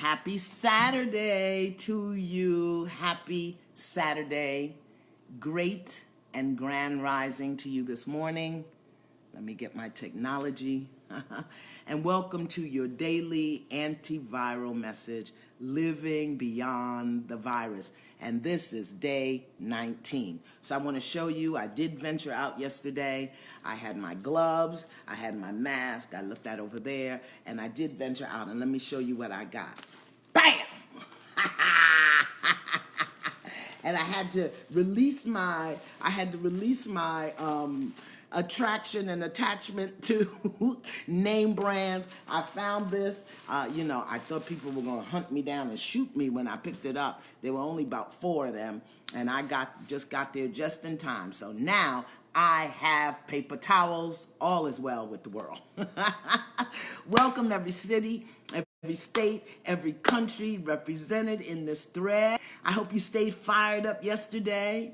Happy Saturday to you. Happy Saturday. Great and grand rising to you this morning. Let me get my technology. And welcome to your daily antiviral message, Living Beyond the Virus. And this is day 19. So I want to show you, I did venture out yesterday. I had my gloves, I had my mask, I left that over there, and I did venture out. And let me show you what I got. Bam! And I had to release my attraction and attachment to name brands. I found this. I thought people were going to hunt me down and shoot me when I picked it up. There were only about 4 of them, and I just got there just in time. So now I have paper towels. All is well with the world. Welcome every city, every state, every country represented in this thread. I hope you stayed fired up yesterday.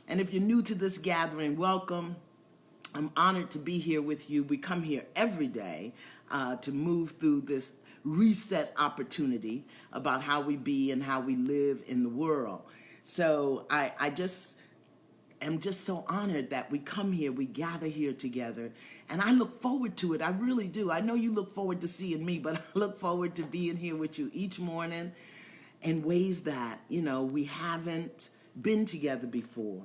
And if you're new to this gathering, welcome. I'm honored to be here with you. We come here every day to move through this reset opportunity about how we be and how we live in the world. So I am just so honored that we come here, we gather here together, and I look forward to it. I really do. I know you look forward to seeing me, but I look forward to being here with you each morning in ways that, we haven't been together before.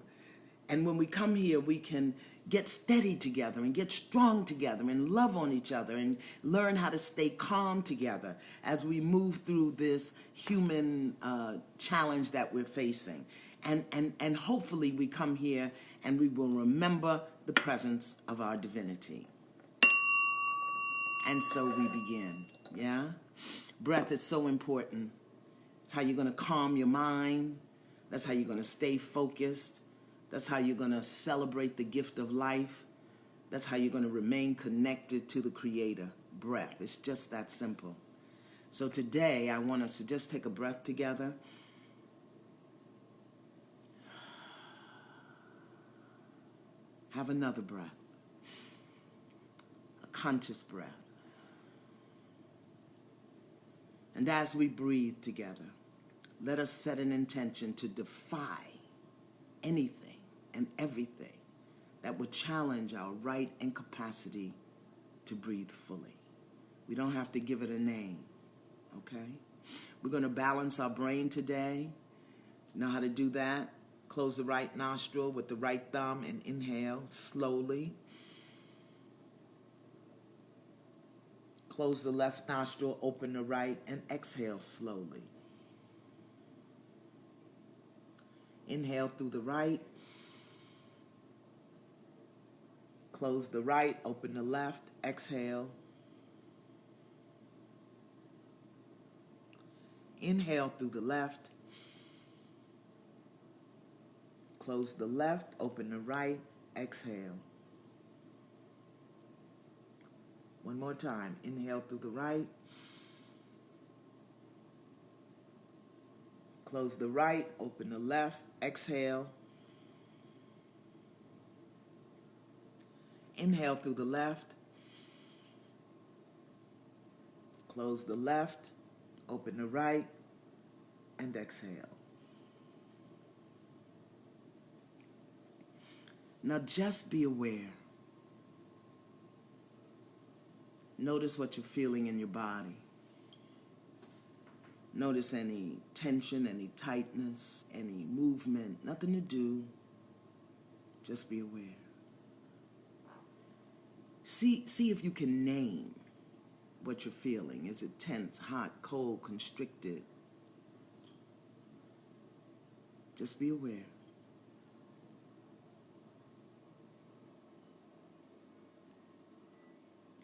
And when we come here, we can get steady together and get strong together and love on each other and learn how to stay calm together as we move through this human challenge that we're facing. And hopefully we come here and we will remember the presence of our divinity. And so we begin, yeah? Breath is so important. It's how you're going to calm your mind. That's how you're going to stay focused. That's how you're going to celebrate the gift of life. That's how you're going to remain connected to the Creator. Breath. It's just that simple. So today, I want us to just take a breath together. Have another breath. A conscious breath. And as we breathe together, let us set an intention to defy anything and everything that would challenge our right and capacity to breathe fully. We don't have to give it a name, okay? We're going to balance our brain today. You know how to do that? Close the right nostril with the right thumb and inhale slowly. Close the left nostril, open the right, and exhale slowly. Inhale through the right. Close the right, open the left, exhale. Inhale through the left. Close the left, open the right, exhale. One more time. Inhale through the right. Close the right, open the left, exhale. Inhale through the left. Close the left, open the right, and exhale. Now just be aware. Notice what you're feeling in your body. Notice any tension, any tightness, any movement. Nothing to do. Just be aware. See if you can name what you're feeling. Is it tense, hot, cold, constricted? Just be aware.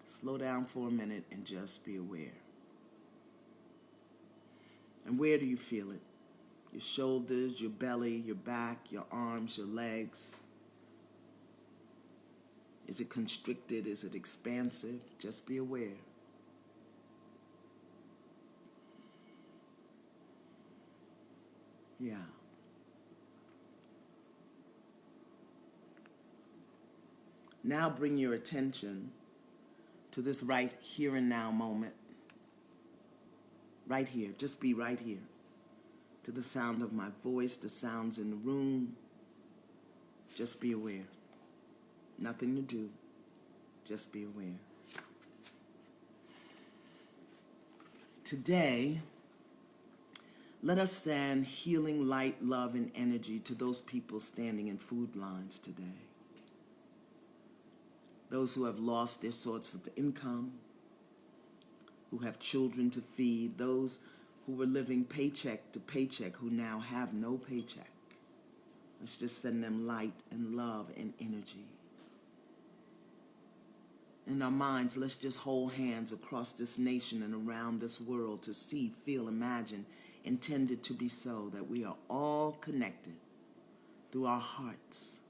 Slow down for a minute and just be aware. And where do you feel it? Your shoulders, your belly, your back, your arms, your legs. Is it constricted? Is it expansive? Just be aware. Yeah. Now bring your attention to this right here and now moment. right here. Just be right here. To the sound of my voice, the sounds in the room. Just be aware. Nothing to do. Just be aware. Today, let us send healing light, love, and energy to those people standing in food lines today. Those who have lost their source of income, who have children to feed, those who were living paycheck to paycheck, who now have no paycheck. Let's just send them light and love and energy. In our minds, let's just hold hands across this nation and around this world to see, feel, imagine, intended to be so, that we are all connected through our hearts.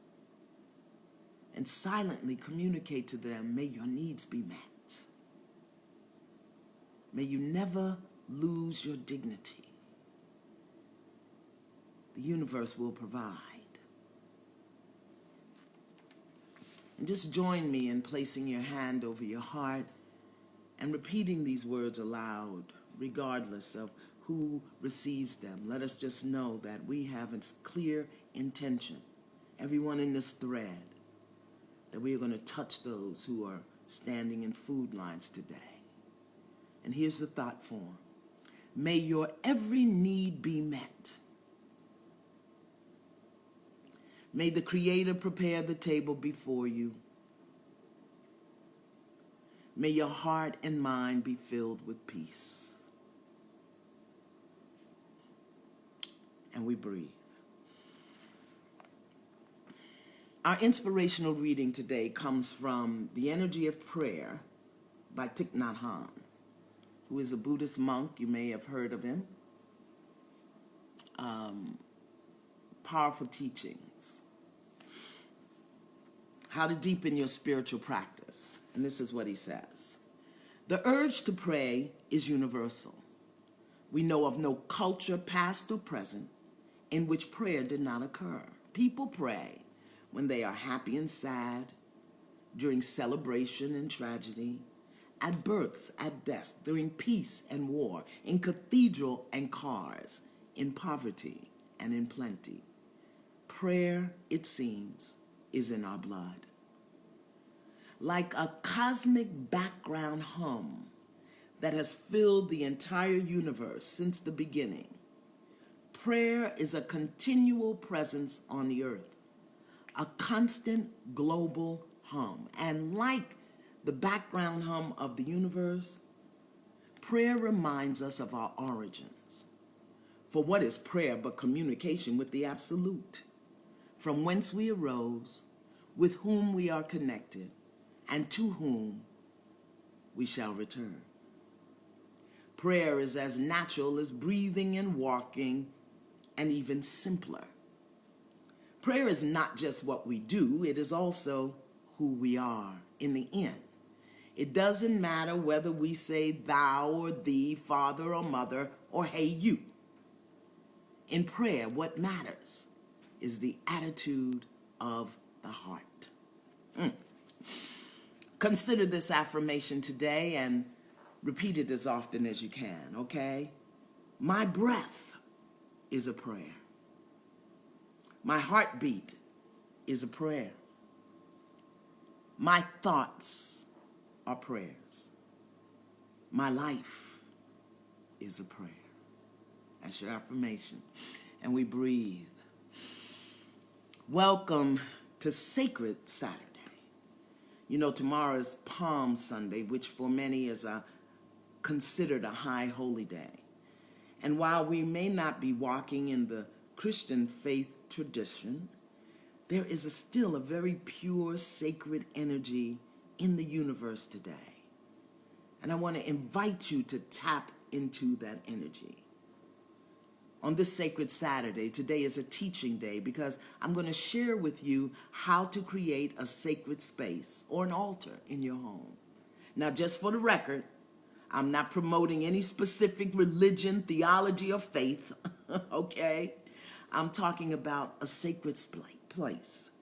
And silently communicate to them, may your needs be met. May you never lose your dignity. The universe will provide. And just join me in placing your hand over your heart and repeating these words aloud, regardless of who receives them. Let us just know that we have a clear intention, everyone in this thread, that we are going to touch those who are standing in food lines today. And here's the thought form. May your every need be met. May the Creator prepare the table before you. May your heart and mind be filled with peace. And we breathe. Our inspirational reading today comes from The Energy of Prayer by Thich Nhat Hanh, who is a Buddhist monk. You may have heard of him. Powerful teachings. How to deepen your spiritual practice. And this is what he says. The urge to pray is universal. We know of no culture, past or present, in which prayer did not occur. People pray when they are happy and sad, during celebration and tragedy, at births, at deaths, during peace and war, in cathedral and cars, in poverty and in plenty. Prayer, it seems, is in our blood. Like a cosmic background hum that has filled the entire universe since the beginning, prayer is a continual presence on the earth, a constant global hum. And like the background hum of the universe, prayer reminds us of our origins. For what is prayer but communication with the absolute, from whence we arose, with whom we are connected, and to whom we shall return. Prayer is as natural as breathing and walking, and even simpler. Prayer is not just what we do, it is also who we are in the end. It doesn't matter whether we say thou or thee, father or mother, or hey you. In prayer, what matters is the attitude of the heart. Consider this affirmation today and repeat it as often as you can, okay? My breath is a prayer. My heartbeat is a prayer. My thoughts are prayers. My life is a prayer. That's your affirmation. And we breathe. Welcome to Sacred Saturday. You know, tomorrow is Palm Sunday, which for many is considered a high holy day. And while we may not be walking in the Christian faith tradition, there is still a very pure, sacred energy in the universe today. And I want to invite you to tap into that energy. On this sacred Saturday, today is a teaching day because I'm going to share with you how to create a sacred space or an altar in your home. Now, just for the record, I'm not promoting any specific religion, theology, or faith, okay? I'm talking about a sacred place,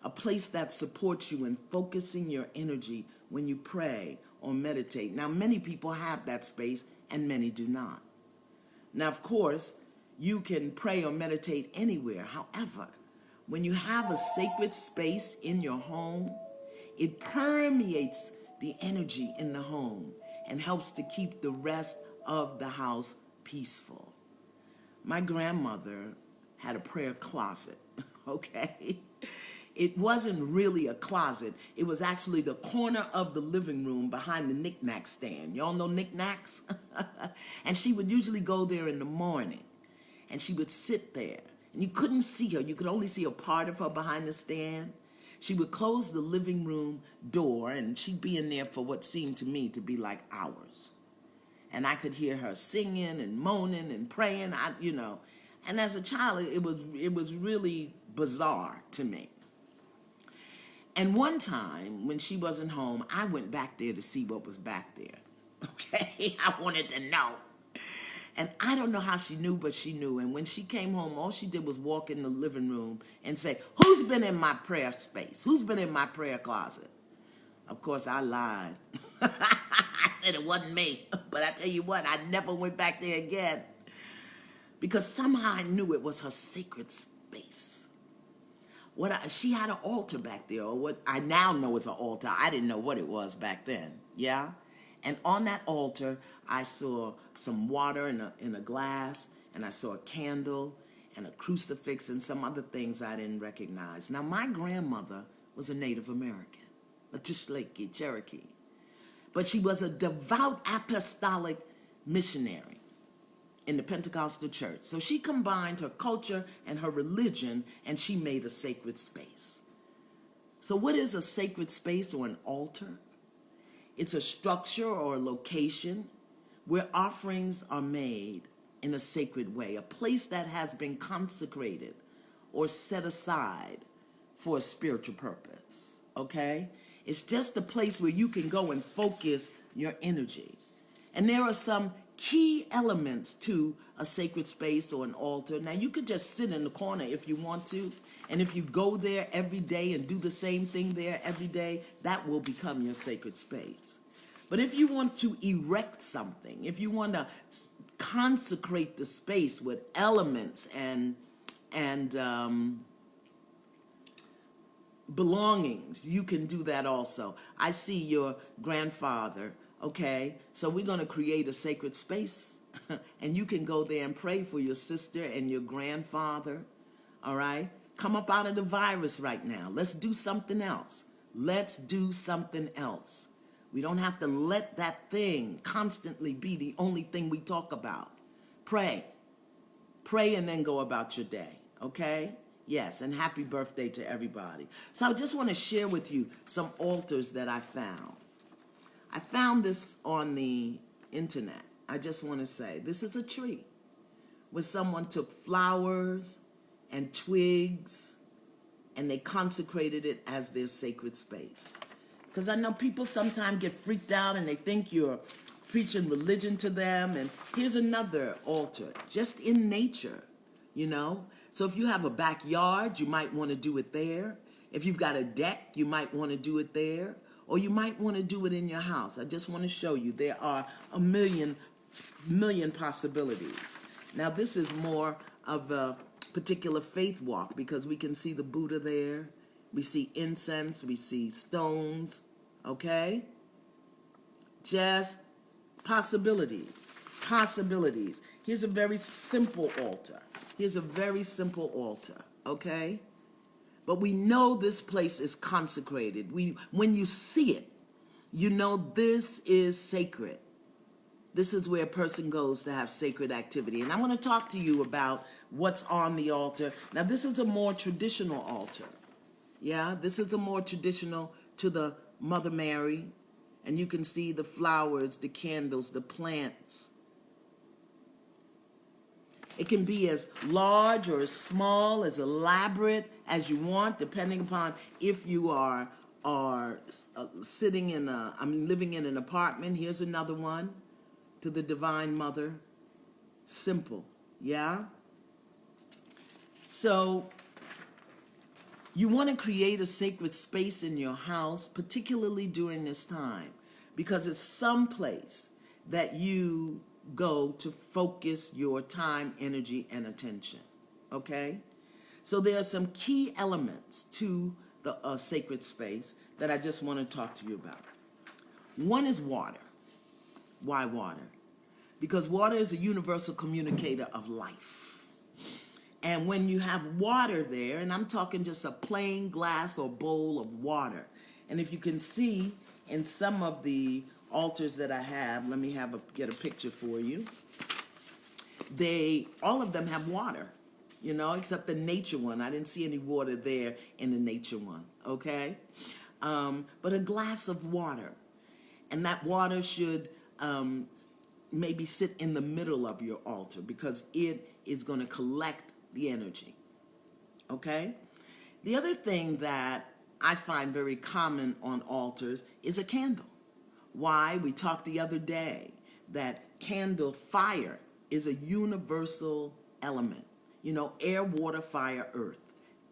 a place that supports you in focusing your energy when you pray or meditate. Now, many people have that space and many do not. Now, of course, you can pray or meditate anywhere. However, when you have a sacred space in your home, it permeates the energy in the home and helps to keep the rest of the house peaceful. My grandmother had a prayer closet, okay? It wasn't really a closet. It was actually the corner of the living room behind the knick-knack stand. Y'all know knick-knacks? And she would usually go there in the morning, and she would sit there. And you couldn't see her. You could only see a part of her behind the stand. She would close the living room door, and she'd be in there for what seemed to me to be like hours. And I could hear her singing and moaning and praying, And as a child, it was really bizarre to me. And one time, when she wasn't home, I went back there to see what was back there. Okay? I wanted to know. And I don't know how she knew, but she knew. And when she came home, all she did was walk in the living room and say, "Who's been in my prayer space? Who's been in my prayer closet?" Of course, I lied. I said it wasn't me. But I tell you what, I never went back there again. Because somehow I knew it was her sacred space. She had an altar back there, or what I now know is an altar. I didn't know what it was back then, yeah? And on that altar, I saw some water in a glass, and I saw a candle and a crucifix and some other things I didn't recognize. Now, my grandmother was a Native American, a Tishlake Cherokee, but she was a devout apostolic missionary in the Pentecostal church. So she combined her culture and her religion, and she made a sacred space. So what is a sacred space or an altar? It's a structure or a location where offerings are made in a sacred way, a place that has been consecrated or set aside for a spiritual purpose, okay? It's just a place where you can go and focus your energy. And there are some key elements to a sacred space or an altar. Now, you could just sit in the corner if you want to, and if you go there every day and do the same thing there every day, that will become your sacred space. But if you want to erect something, if you want to consecrate the space with elements and belongings, you can do that also. I see your grandfather. Okay, so we're going to create a sacred space, and you can go there and pray for your sister and your grandfather, all right? Come up out of the virus right now. Let's do something else. Let's do something else. We don't have to let that thing constantly be the only thing we talk about. Pray. Pray and then go about your day, okay? Yes, and happy birthday to everybody. So I just want to share with you some altars that I found. I found this on the internet. I just want to say, this is a tree where someone took flowers and twigs and they consecrated it as their sacred space. Because I know people sometimes get freaked out and they think you're preaching religion to them. And here's another altar, just in nature, So if you have a backyard, you might want to do it there. If you've got a deck, you might want to do it there. Or you might want to do it in your house. I just want to show you there are a million possibilities. Now, this is more of a particular faith walk because we can see the Buddha there. We see incense. We see stones. Okay? Just possibilities. Possibilities. Here's a very simple altar. Okay? But we know this place is consecrated. When you see it, you know this is sacred. This is where a person goes to have sacred activity. And I want to talk to you about what's on the altar. Now, this is a more traditional altar. Yeah, this is a more traditional to the Mother Mary. And you can see the flowers, the candles, the plants. It can be as large or as small, as elaborate as you want, depending upon if you are living in an apartment. Here's another one to the Divine Mother. Simple, yeah? So you want to create a sacred space in your house, particularly during this time, because it's some place that you go to focus your time, energy, and attention. Okay? So there are some key elements to the sacred space that I just want to talk to you about. One is water. Why water? Because water is a universal communicator of life. And when you have water there, and I'm talking just a plain glass or bowl of water, and if you can see in some of the altars that I have, let me get a picture for you. All of them have water, except the nature one. I didn't see any water there in the nature one, okay? But a glass of water, and that water should maybe sit in the middle of your altar because it is going to collect the energy, okay? The other thing that I find very common on altars is a candle. Why? We talked the other day that candle fire is a universal element. Air, water, fire, earth.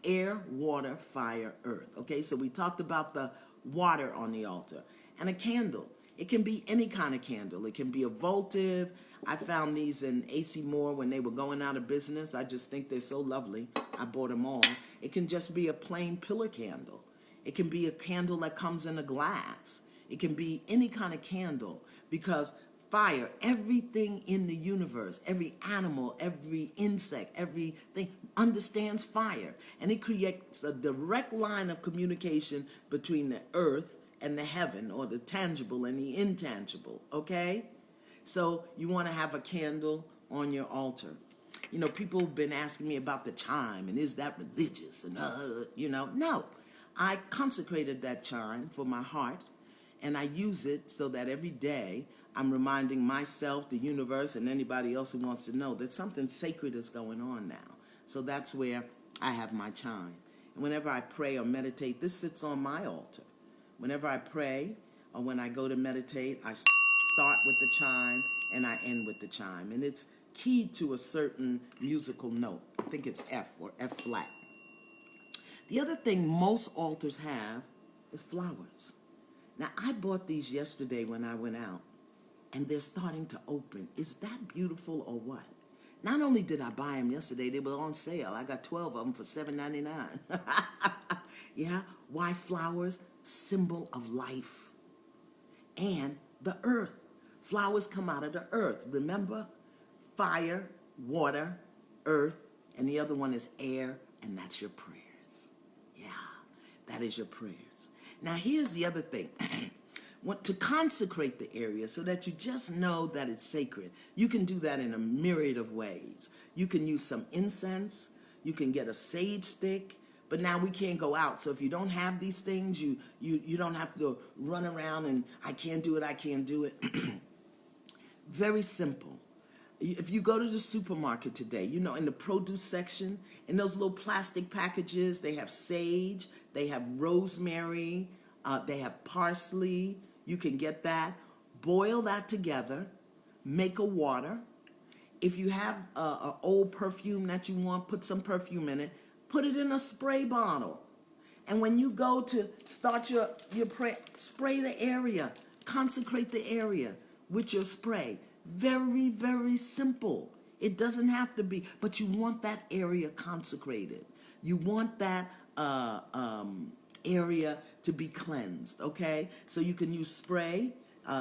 Air, water, fire, earth. Okay, so we talked about the water on the altar. And a candle. It can be any kind of candle. It can be a votive. I found these in AC Moore when they were going out of business. I just think they're so lovely. I bought them all. It can just be a plain pillar candle. It can be a candle that comes in a glass. It can be any kind of candle because fire, everything in the universe, every animal, every insect, everything understands fire. And it creates a direct line of communication between the earth and the heaven, or the tangible and the intangible, okay? So you want to have a candle on your altar. People have been asking me about the chime, and is that religious? And, no. I consecrated that chime for my heart, and I use it so that every day I'm reminding myself, the universe, and anybody else who wants to know that something sacred is going on now. So that's where I have my chime. And whenever I pray or meditate, this sits on my altar. Whenever I pray or when I go to meditate, I start with the chime and I end with the chime. And it's keyed to a certain musical note. I think it's F or F flat. The other thing most altars have is flowers. Now, I bought these yesterday when I went out, and they're starting to open. Is that beautiful or what? Not only did I buy them yesterday, they were on sale. I got 12 of them for $7.99. Yeah? Why flowers? Symbol of life. And the earth. Flowers come out of the earth. Remember? Fire, water, earth, and the other one is air, and that's your prayers. Yeah, that is your prayers. Now, here's the other thing. Want to consecrate the area so that you just know that it's sacred. You can do that in a myriad of ways. You can use some incense. You can get a sage stick. But now we can't go out. So if you don't have these things, you don't have to run around and I can't do it. Very simple. If you go to the supermarket today, in the produce section, in those little plastic packages, they have sage, they have rosemary, they have parsley. You can get that. Boil that together. Make a water. If you have an old perfume that you want, put some perfume in it. Put it in a spray bottle. And when you go to start your prayer, spray the area. Consecrate the area with your spray. Very, very simple. It doesn't have to be, but you want that area consecrated. You want that area to be cleansed, okay? So you can use spray.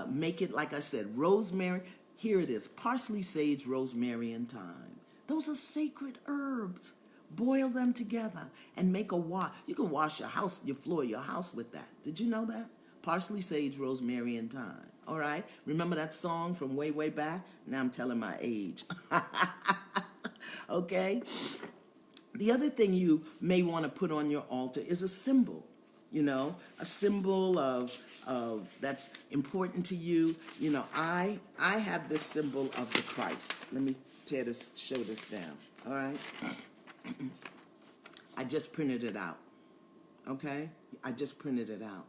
Make it, like I said, rosemary. Here it is. Parsley, sage, rosemary, and thyme. Those are sacred herbs. Boil them together and make a wash. You can wash your house, your floor, your house with that. Did you know that? Parsley, sage, rosemary, and thyme. All right? Remember that song from way, way back? Now I'm telling my age. Okay? The other thing you may want to put on your altar is a symbol. A symbol of that's important to you. I have this symbol of the Christ. Let me show this down. All right? I just printed it out, okay? I just printed it out.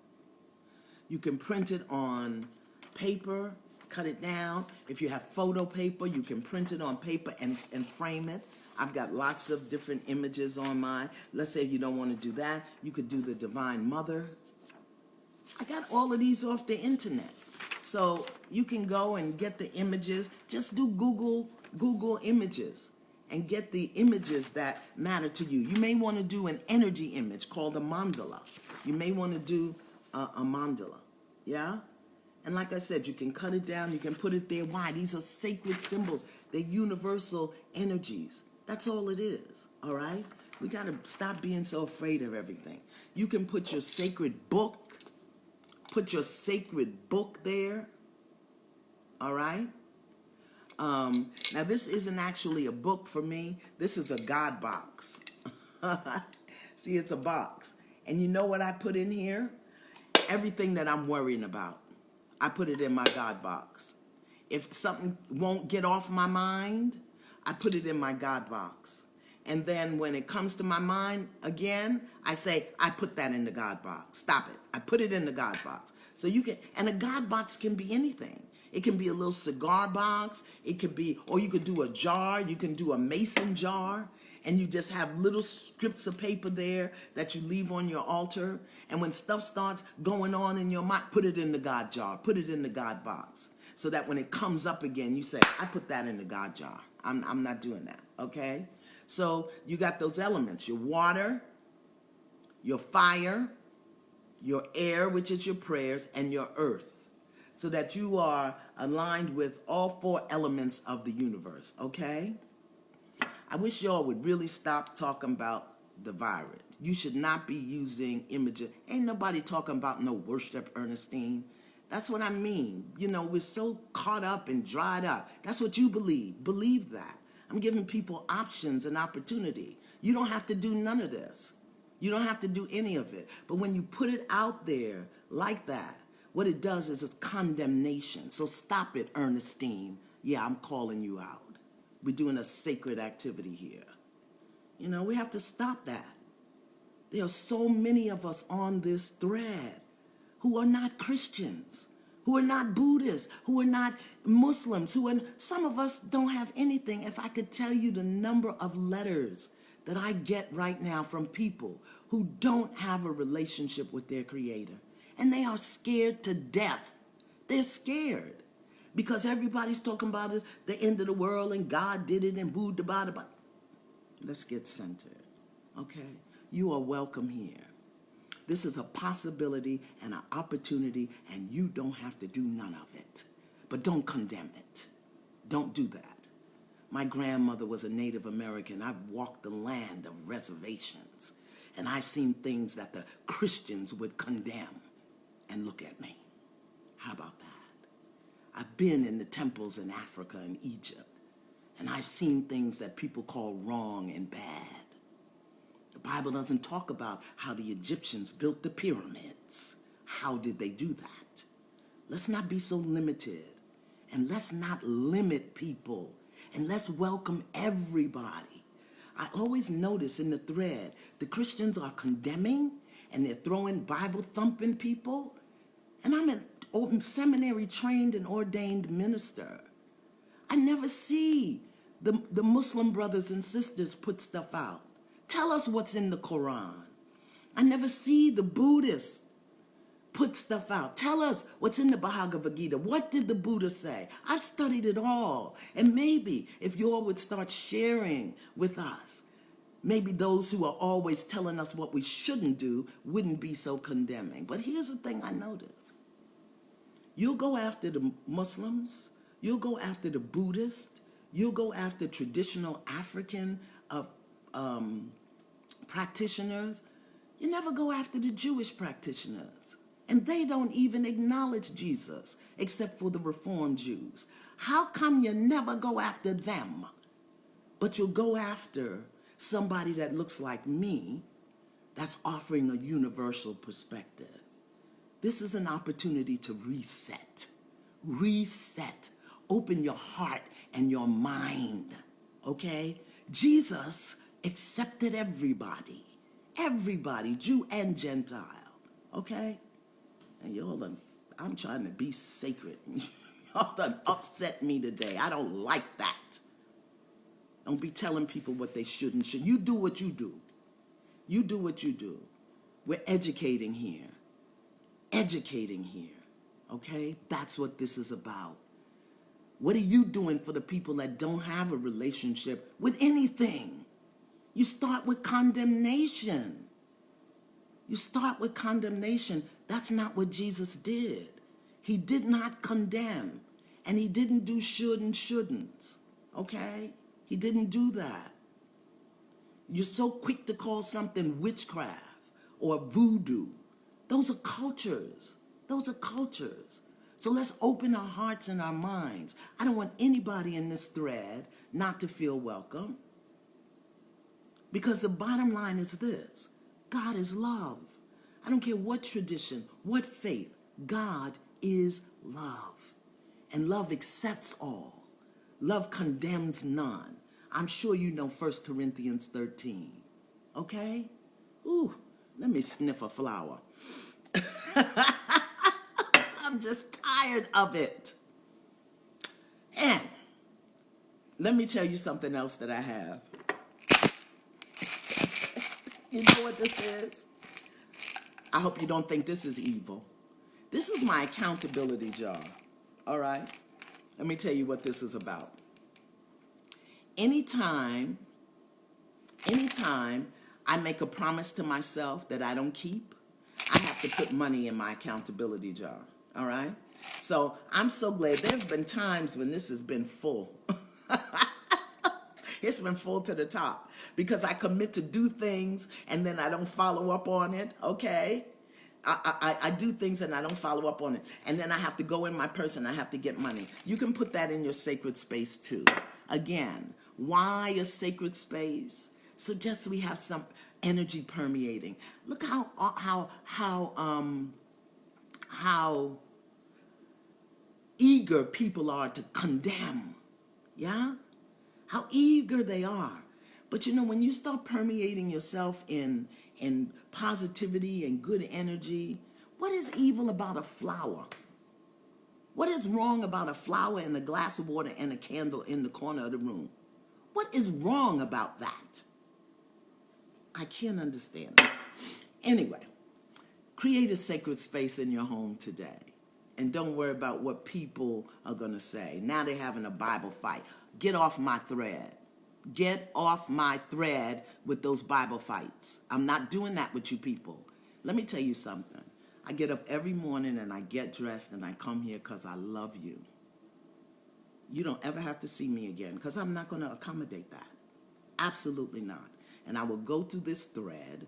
You can print it on paper, cut it down. If you have photo paper, you can print it on paper and frame it. I've got lots of different images on mine. Let's say you don't want to do that. You could do the Divine Mother. I got all of these off the internet. So you can go and get the images. Just do Google images and get the images that matter to you. You may want to do an energy image called a mandala. You may want to do a mandala, yeah? And like I said, you can cut it down, you can put it there. Why? These are sacred symbols. They're universal energies. That's all it is, all right? We got to stop being so afraid of everything. You can put your sacred book, there, all right? Now, this isn't actually a book for me. This is a God box. See, it's a box. And you know what I put in here? Everything that I'm worrying about. I put it in my God box. If something won't get off my mind, I put it in my God box. And then when it comes to my mind again, I say, I put that in the God box. Stop it. I put it in the God box. So you can, and a God box can be anything. It can be a little cigar box. It could be, or you could do a jar. You can do a mason jar. And you just have little strips of paper there that you leave on your altar. And when stuff starts going on in your mind, put it in the God jar. Put it in the God box. So that when it comes up again, you say, I put that in the God jar. I'm not doing that, okay? So you got those elements, your water, your fire, your air, which is your prayers, and your earth. So that you are aligned with all 4 elements of the universe, okay? I wish y'all would really stop talking about the virus. You should not be using images. Ain't nobody talking about no worship, Ernestine. That's what I mean. You know, we're so caught up and dried up. That's what you believe. Believe that. I'm giving people options and opportunity. You don't have to do none of this. You don't have to do any of it. But when you put it out there like that, what it does is it's condemnation. So stop it, Ernestine. Yeah, I'm calling you out. We're doing a sacred activity here. You know, we have to stop that. There are so many of us on this thread who are not Christians, who are not Buddhists, who are not Muslims, some of us don't have anything. If I could tell you the number of letters that I get right now from people who don't have a relationship with their Creator, and they are scared to death. They're scared. Because everybody's talking about it, the end of the world, and God did it, and booed about it. But let's get centered, okay? You are welcome here. This is a possibility and an opportunity, and you don't have to do none of it. But don't condemn it. Don't do that. My grandmother was a Native American. I've walked the land of reservations, and I've seen things that the Christians would condemn. And look at me. How about that? I've been in the temples in Africa and Egypt, and I've seen things that people call wrong and bad. The Bible doesn't talk about how the Egyptians built the pyramids. How did they do that? Let's not be so limited, and let's not limit people, and let's welcome everybody. I always notice in the thread, the Christians are condemning, and they're throwing Bible-thumping people, and I'm a seminary trained and ordained minister. I never see the Muslim brothers and sisters put stuff out. Tell us what's in the Quran. I never see the Buddhists put stuff out. Tell us what's in the Bhagavad Gita. What did the Buddha say? I've studied it all. And maybe if you all would start sharing with us, maybe those who are always telling us what we shouldn't do wouldn't be so condemning. But here's the thing I noticed. You'll go after the Muslims, you'll go after the Buddhists, you'll go after traditional African practitioners. You never go after the Jewish practitioners. And they don't even acknowledge Jesus, except for the Reformed Jews. How come you never go after them, but you'll go after somebody that looks like me, that's offering a universal perspective? This is an opportunity to reset. Reset. Open your heart and your mind, okay? Jesus accepted everybody. Everybody, Jew and Gentile, okay? And y'all, I'm trying to be sacred. Y'all done upset me today. I don't like that. Don't be telling people what they should and shouldn't. You do what you do. You do what you do. We're educating here. Educating here, Okay? That's what this is about. What are you doing for the people that don't have a relationship with anything? You start with condemnation. You start with condemnation. That's not what Jesus did. He did not condemn. And he didn't do should and shouldn'ts. Okay? He didn't do that. You're so quick to call something witchcraft or voodoo. Those are cultures. Those are cultures. So let's open our hearts and our minds. I don't want anybody in this thread not to feel welcome. Because the bottom line is this: God is love. I don't care what tradition, what faith, God is love. And love accepts all. Love condemns none. I'm sure you know 1 Corinthians 13. Okay? Ooh, let me sniff a flower. I'm just tired of it. And let me tell you something else that I have. You know what this is? I hope you don't think this is evil. This is my accountability jar. All right? Let me tell you what this is about. Anytime I make a promise to myself that I don't keep, I have to put money in my accountability jar. All right? So I'm so glad. There's been times when this has been full. It's been full to the top because I commit to do things and then I don't follow up on it, okay? I do things and I don't follow up on it. And then I have to go in my purse and I have to get money. You can put that in your sacred space too. Again, why a sacred space? So just so we have some energy permeating. Look how eager people are to condemn. Yeah? How eager they are. But you know, when you start permeating yourself in positivity and good energy, what is evil about a flower? What is wrong about a flower and a glass of water and a candle in the corner of the room? What is wrong about that? I can't understand that. Anyway, create a sacred space in your home today. And don't worry about what people are going to say. Now they're having a Bible fight. Get off my thread. Get off my thread with those Bible fights. I'm not doing that with you people. Let me tell you something. I get up every morning and I get dressed and I come here because I love you. You don't ever have to see me again because I'm not going to accommodate that. Absolutely not. And I will go through this thread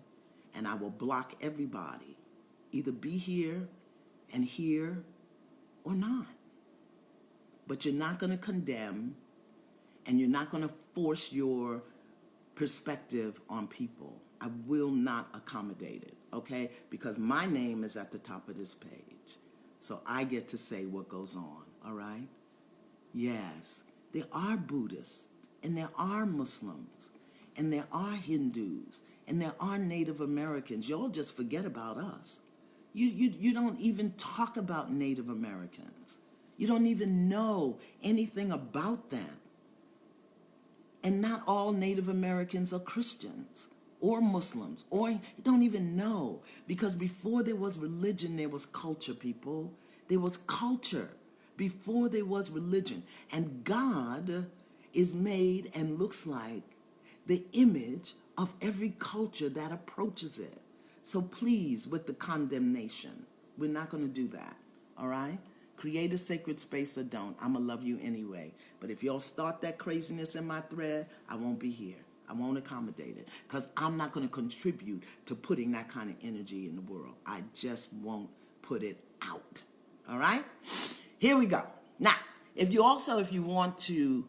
and I will block everybody. Either be here or not. But you're not going to condemn and you're not going to force your perspective on people. I will not accommodate it, okay? Because my name is at the top of this page. So I get to say what goes on, all right? Yes, there are Buddhists, and there are Muslims, and there are Hindus, and there are Native Americans. Y'all just forget about us. You don't even talk about Native Americans. You don't even know anything about them. And not all Native Americans are Christians or Muslims, or you don't even know. Because before there was religion, there was culture, people. There was culture before there was religion. And God is made and looks like the image of every culture that approaches it. So please, with the condemnation, we're not going to do that, all right? Create a sacred space or don't. I'm going to love you anyway. But if y'all start that craziness in my thread, I won't be here. I won't accommodate it because I'm not going to contribute to putting that kind of energy in the world. I just won't put it out. All right? Here we go. Now, if you want to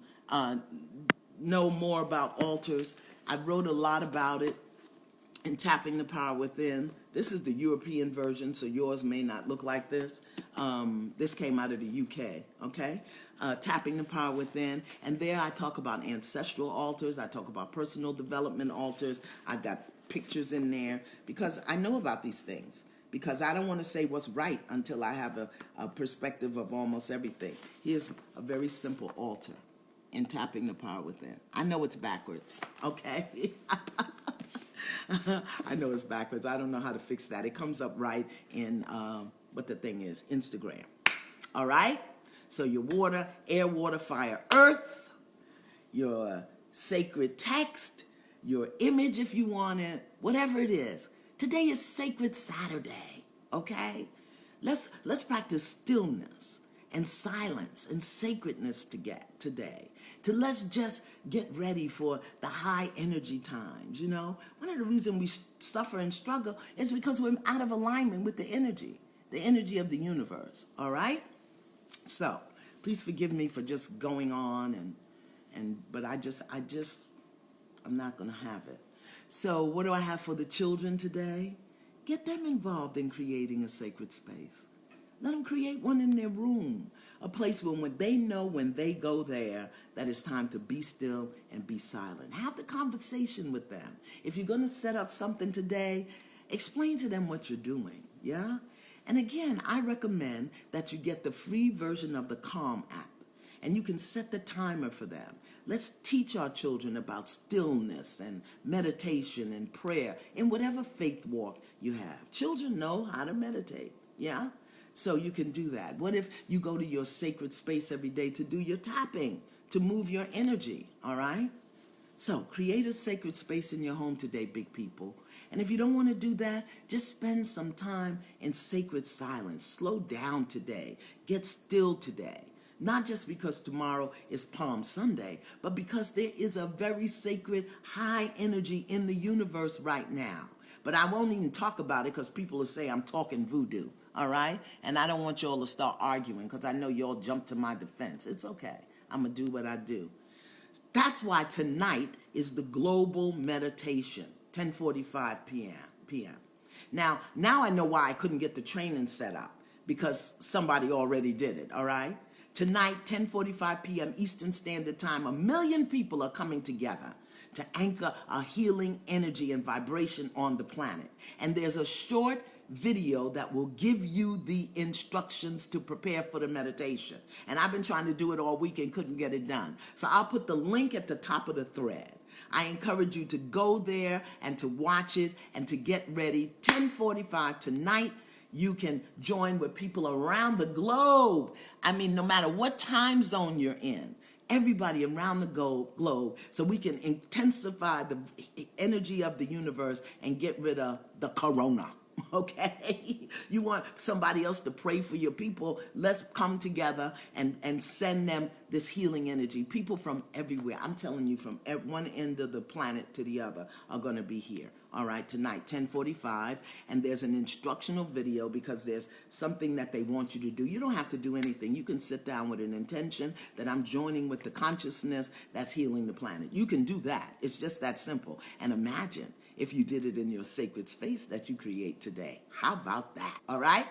know more about altars, I wrote a lot about it in Tapping the Power Within. This is the European version, so yours may not look like this. This came out of the UK, okay? Tapping the Power Within. And there I talk about ancestral altars. I talk about personal development altars. I've got pictures in there because I know about these things. Because I don't want to say what's right until I have a perspective of almost everything. Here's a very simple altar in Tapping the Power Within. I know it's backwards, okay? I know it's backwards. I don't know how to fix that. It comes up right in what the thing is, Instagram. all right? So your water, air, water, fire, earth, your sacred text, your image if you want it, whatever it is. Today is Sacred Saturday, okay? Let's practice stillness and silence and sacredness today. Let's just get ready for the high energy times, you know? One of the reasons we suffer and struggle is because we're out of alignment with the energy of the universe, all right? So, please forgive me for just going on but I'm not going to have it. So, what do I have for the children today? Get them involved in creating a sacred space. Let them create one in their room, a place where when they know when they go there that it's time to be still and be silent. Have the conversation with them. If you're going to set up something today, explain to them what you're doing, yeah? And again, I recommend that you get the free version of the Calm app, and you can set the timer for them. Let's teach our children about stillness and meditation and prayer in whatever faith walk you have. Children know how to meditate, yeah? So you can do that. What if you go to your sacred space every day to do your tapping, to move your energy, all right? So create a sacred space in your home today, big people. And if you don't want to do that, just spend some time in sacred silence. Slow down today. Get still today. Not just because tomorrow is Palm Sunday, but because there is a very sacred high energy in the universe right now. But I won't even talk about it because people will say I'm talking voodoo, all right? And I don't want you all to start arguing because I know you all jump to my defense. It's okay. I'm going to do what I do. That's why tonight is the global meditation, 10:45 p.m. Now I know why I couldn't get the training set up, because somebody already did it, all right? Tonight, 10:45 p.m. Eastern Standard Time, 1 million people are coming together to anchor a healing energy and vibration on the planet. And there's a short video that will give you the instructions to prepare for the meditation. And I've been trying to do it all week and couldn't get it done. So I'll put the link at the top of the thread. I encourage you to go there and to watch it and to get ready. 10:45 tonight. You can join with people around the globe. I mean, no matter what time zone you're in, everybody around the globe, so we can intensify the energy of the universe and get rid of the corona. Okay? You want somebody else to pray for your people? Let's come together and send them this healing energy. People from everywhere, I'm telling you, from one end of the planet to the other are going to be here. All right, tonight, 10:45, and there's an instructional video because there's something that they want you to do. You don't have to do anything. You can sit down with an intention that I'm joining with the consciousness that's healing the planet. You can do that. It's just that simple. And imagine if you did it in your sacred space that you create today. How about that? All right?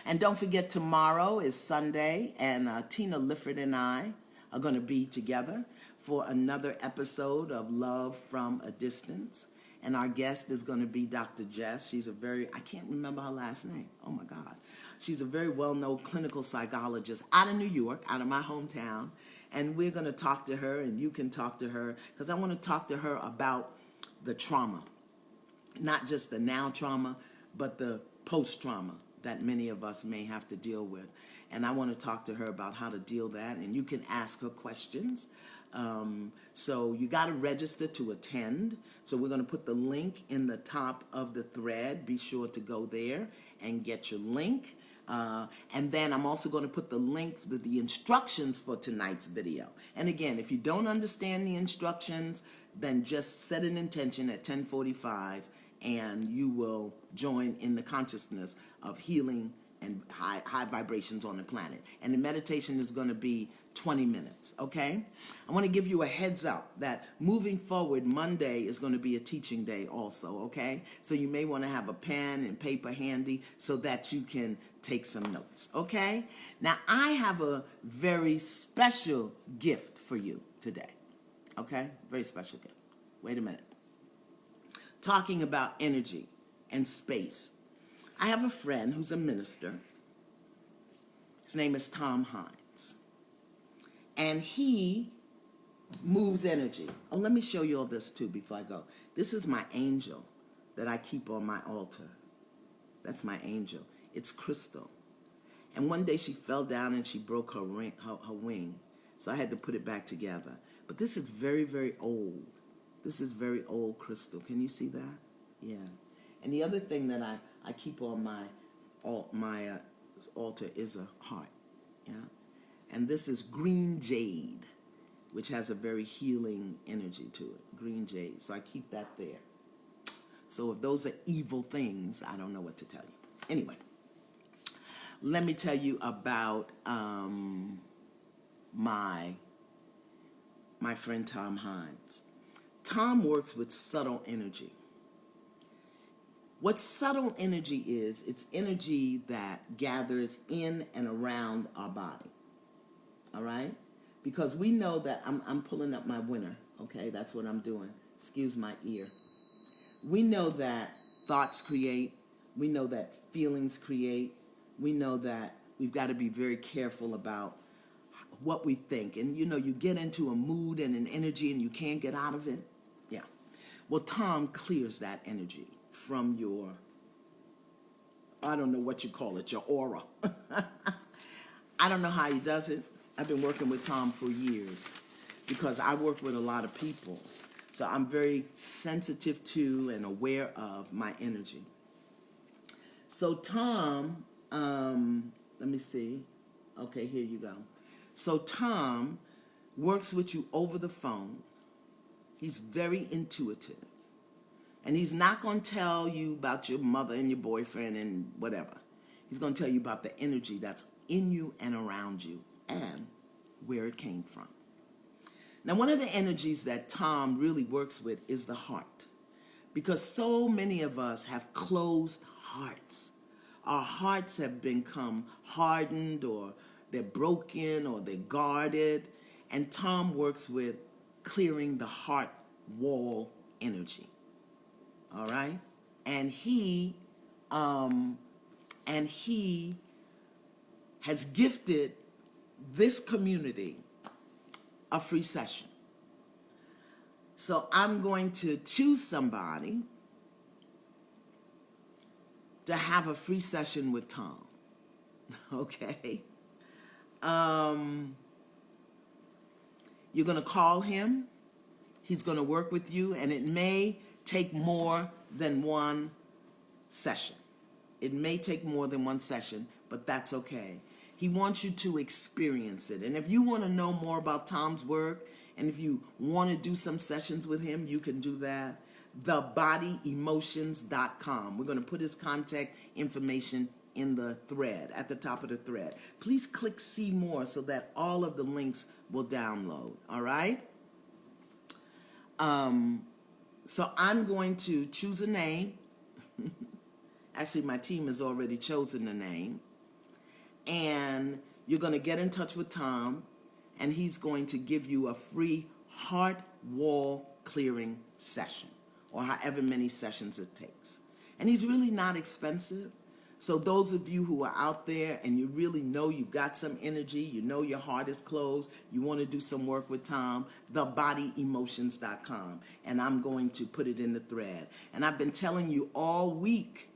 And don't forget, tomorrow is Sunday, and Tina Lifford and I are going to be together for another episode of Love from a Distance. And our guest is going to be Dr. Jess. She's I can't remember her last name. Oh, my God. She's a very well-known clinical psychologist out of New York, out of my hometown. And we're going to talk to her, and you can talk to her, because I want to talk to her about the trauma. Not just the now trauma, but the post-trauma that many of us may have to deal with. And I want to talk to her about how to deal that, and you can ask her questions. So you got to register to attend. So we're going to put the link in the top of the thread. Be sure to go there and get your link. And then I'm also going to put the link for the instructions for tonight's video. And again, if you don't understand the instructions, then just set an intention at 10:45 and you will join in the consciousness of healing and high vibrations on the planet. And the meditation is going to be 20 minutes, okay? I want to give you a heads up that moving forward, Monday is going to be a teaching day also, okay? So you may want to have a pen and paper handy so that you can take some notes, okay? Now, I have a very special gift for you today, okay? Very special gift. Wait a minute. Talking about energy and space. I have a friend who's a minister. His name is Tom Heinz. And he moves energy. Oh, let me show you all this too before I go. This is my angel that I keep on my altar. That's my angel. It's crystal. And one day she fell down and she broke her wing. So I had to put it back together. But this is very, very old. This is very old crystal. Can you see that? Yeah. And the other thing that I keep on my altar is a heart. Yeah. And this is green jade, which has a very healing energy to it. Green jade. So I keep that there. So if those are evil things, I don't know what to tell you. Anyway, let me tell you about my friend Tom Heinz. Tom works with subtle energy. What subtle energy is, it's energy that gathers in and around our body. All right? Because we know that I'm pulling up my winner. Okay, that's what I'm doing. Excuse my ear. We know that thoughts create. We know that feelings create. We know that we've got to be very careful about what we think. And you know, you get into a mood and an energy and you can't get out of it. Yeah. Well, Tom clears that energy from your, I don't know what you call it, your aura. I don't know how he does it. I've been working with Tom for years because I work with a lot of people. So I'm very sensitive to and aware of my energy. So Tom, let me see. Okay, here you go. So Tom works with you over the phone. He's very intuitive. And he's not going to tell you about your mother and your boyfriend and whatever. He's going to tell you about the energy that's in you and around you and where it came from. Now, one of the energies that Tom really works with is the heart. Because so many of us have closed hearts. Our hearts have become hardened, or they're broken, or they're guarded. And Tom works with clearing the heart wall energy. All right? And he has gifted this community a free session. So I'm going to choose somebody to have a free session with Tom. Okay? You're going to call him. He's going to work with you, and it may take more than one session. It may take more than one session, but that's okay. He wants you to experience it. And if you want to know more about Tom's work, and if you want to do some sessions with him, you can do that. thebodyemotions.com. We're going to put his contact information in the thread, at the top of the thread. Please click see more so that all of the links will download. All right? So I'm going to choose a name. Actually, my team has already chosen the name. And you're going to get in touch with Tom, and he's going to give you a free heart wall clearing session, or however many sessions it takes. And he's really not expensive. So those of you who are out there and you really know you've got some energy, you know your heart is closed, you want to do some work with Tom, thebodyemotions.com. And I'm going to put it in the thread. And I've been telling you all week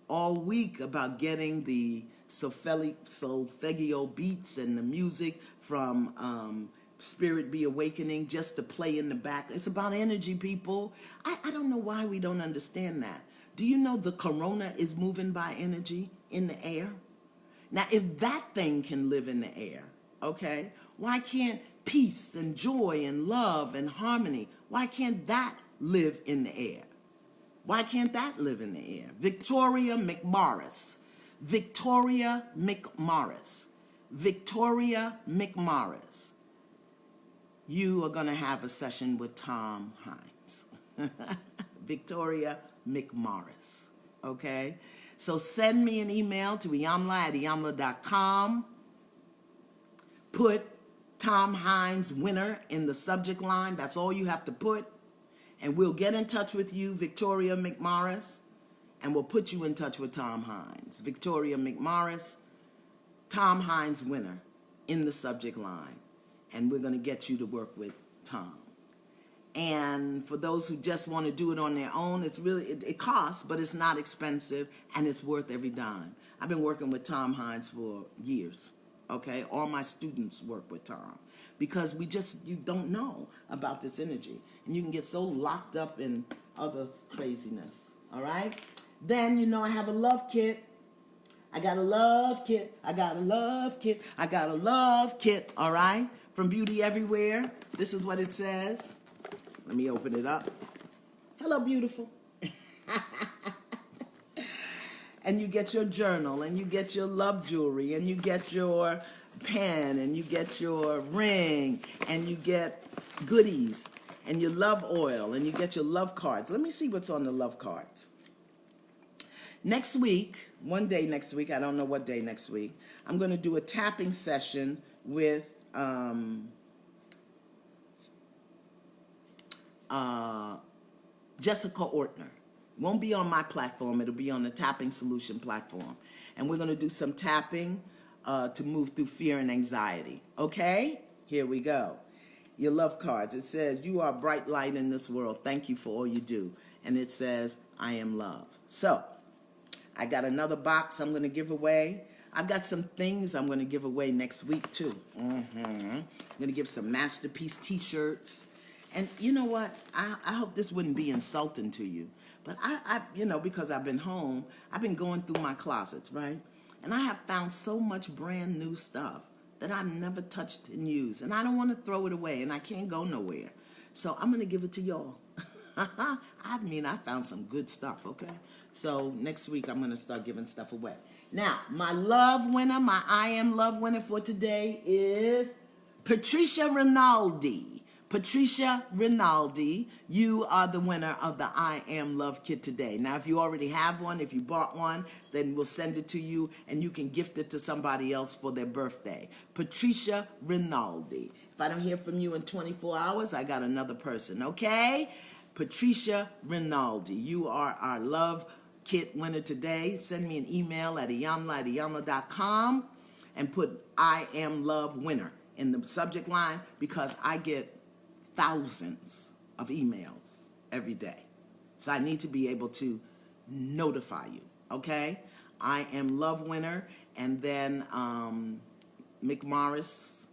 about getting the solfeggio beats and the music from Spirit Be Awakening just to play in the back. It's about energy, people. I don't know why we don't understand that. Do you know the corona is moving by energy in the air? Now, if that thing can live in the air, okay, why can't peace and joy and love and harmony, why can't that live in the air? Why can't that live in the air? Victoria McMorris. Victoria McMorris. Victoria McMorris. You are going to have a session with Tom Heinz. Victoria McMorris. Okay? So send me an email to Iyanla@Iyanla.com. Put Tom Heinz winner in the subject line. That's all you have to put. And we'll get in touch with you, Victoria McMorris, and we'll put you in touch with Tom Heinz. Victoria McMorris, Tom Heinz winner in the subject line. And we're going to get you to work with Tom. And for those who just want to do it on their own, it's really, it costs, but it's not expensive, and it's worth every dime. I've been working with Tom Heinz for years, okay? All my students work with Tom because you don't know about this energy. And you can get so locked up in other craziness, all right? Then, I have a love kit. I got a love kit. I got a love kit. I got a love kit, all right? From Beauty Everywhere. This is what it says. Let me open it up. Hello, beautiful. And you get your journal, and you get your love jewelry, and you get your pen, and you get your ring, and you get goodies, and your love oil, and you get your love cards. Let me see what's on the love cards. Next week, one day next week, I don't know what day next week, I'm going to do a tapping session with Jessica Ortner. Won't be on my platform. It'll be on the Tapping Solution platform. And we're going to do some tapping to move through fear and anxiety. Okay? Here we go. Your love cards. It says, you are a bright light in this world. Thank you for all you do. And it says, I am love. So, I got another box I'm going to give away. I've got some things I'm going to give away next week, too. I'm going to give some Masterpiece t-shirts. And you know what? I hope this wouldn't be insulting to you. But I because I've been home, I've been going through my closets, right? And I have found so much brand new stuff that I've never touched and used. And I don't want to throw it away, and I can't go nowhere. So I'm going to give it to y'all. I found some good stuff, okay? So next week, I'm going to start giving stuff away. Now, my love winner, my I Am Love winner for today is Patricia Rinaldi. Patricia Rinaldi, you are the winner of the I Am Love kit today. Now, if you already have one, if you bought one, then we'll send it to you, and you can gift it to somebody else for their birthday. Patricia Rinaldi. If I don't hear from you in 24 hours, I got another person, okay? Patricia Rinaldi, you are our love kit winner today. Send me an email at Iyanla@Iyanla.com and put I Am Love winner in the subject line, because I get thousands of emails every day. So I need to be able to notify you, okay? I Am Love winner, and then Mick Morris,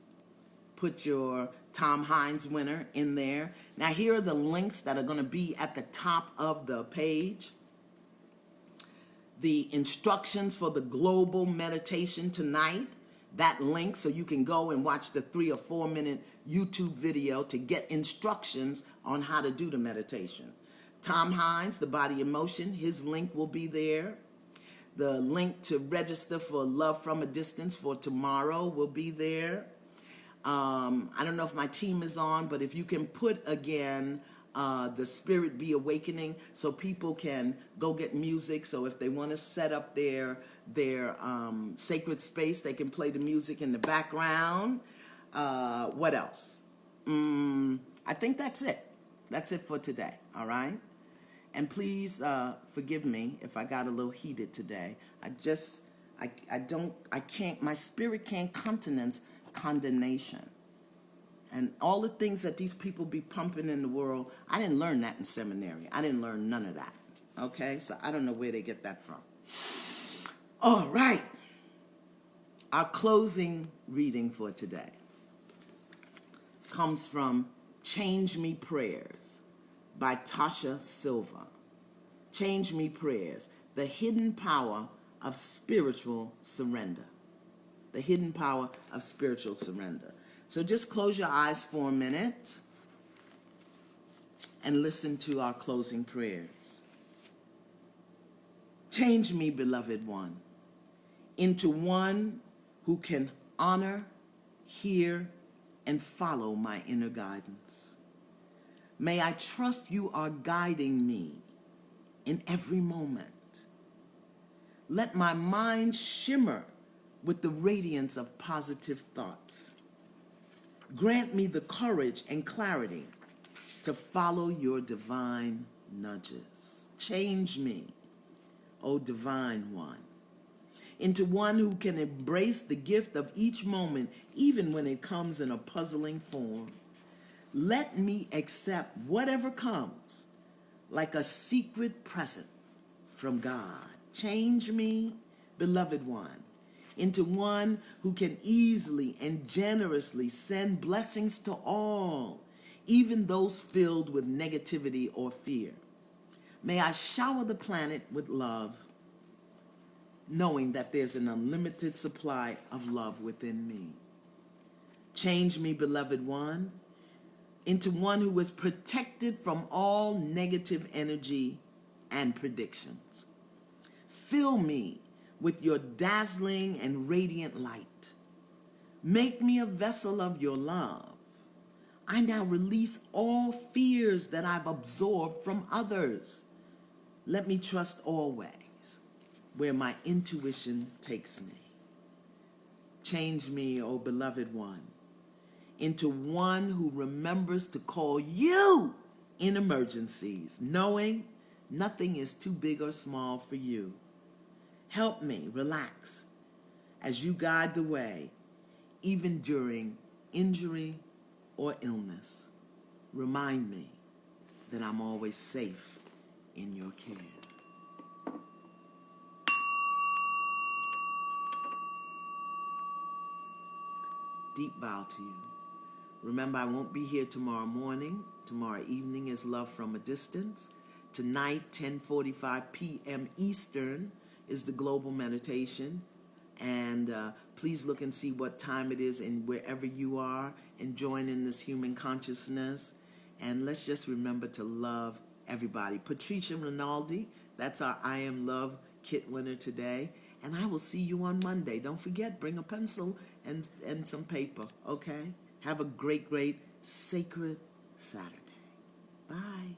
put your Tom Heinz winner in there. Now here are the links that are going to be at the top of the page. The instructions for the global meditation tonight, that link, so you can go and watch the 3 or 4 minute YouTube video to get instructions on how to do the meditation. Tom Heinz, the body in motion, his link will be there. The link to register for Love from a Distance for tomorrow will be there. I don't know if my team is on, but if you can put again the Spirit Be Awakening, so people can go get music. So if they want to set up their sacred space, they can play the music in the background. What else? I think that's it. That's it for today, all right? And please forgive me if I got a little heated today. My spirit can't countenance condemnation. And all the things that these people be pumping in the world, I didn't learn that in seminary. I didn't learn none of that, okay? So I don't know where they get that from. All right. Our closing reading for today comes from Change Me Prayers by Tasha Silva. Change Me Prayers, the hidden power of spiritual surrender. The hidden power of spiritual surrender. So just close your eyes for a minute and listen to our closing prayers. Change me, beloved one, into one who can honor, hear, and follow my inner guidance. May I trust you are guiding me in every moment. Let my mind shimmer with the radiance of positive thoughts. Grant me the courage and clarity to follow your divine nudges. Change me, O Divine One, into one who can embrace the gift of each moment, even when it comes in a puzzling form. Let me accept whatever comes like a secret present from God. Change me, beloved one, into one who can easily and generously send blessings to all, even those filled with negativity or fear. May I shower the planet with love, knowing that there's an unlimited supply of love within me. Change me, beloved one, into one who is protected from all negative energy and predictions. Fill me with your dazzling and radiant light. Make me a vessel of your love. I now release all fears that I've absorbed from others. Let me trust always where my intuition takes me. Change me, O beloved one, into one who remembers to call you in emergencies, knowing nothing is too big or small for you. Help me relax as you guide the way, even during injury or illness. Remind me that I'm always safe in your care. Deep bow to you. Remember, I won't be here tomorrow morning. Tomorrow evening is Love from a Distance. Tonight, 10:45 p.m. Eastern, is the global meditation. And please look and see what time it is in wherever you are and join in this human consciousness. And let's just remember to love everybody. Patricia Rinaldi, that's our I Am Love kit winner today. And I will see you on Monday. Don't forget, bring a pencil and some paper, okay? Have a great, great, sacred Saturday. Bye.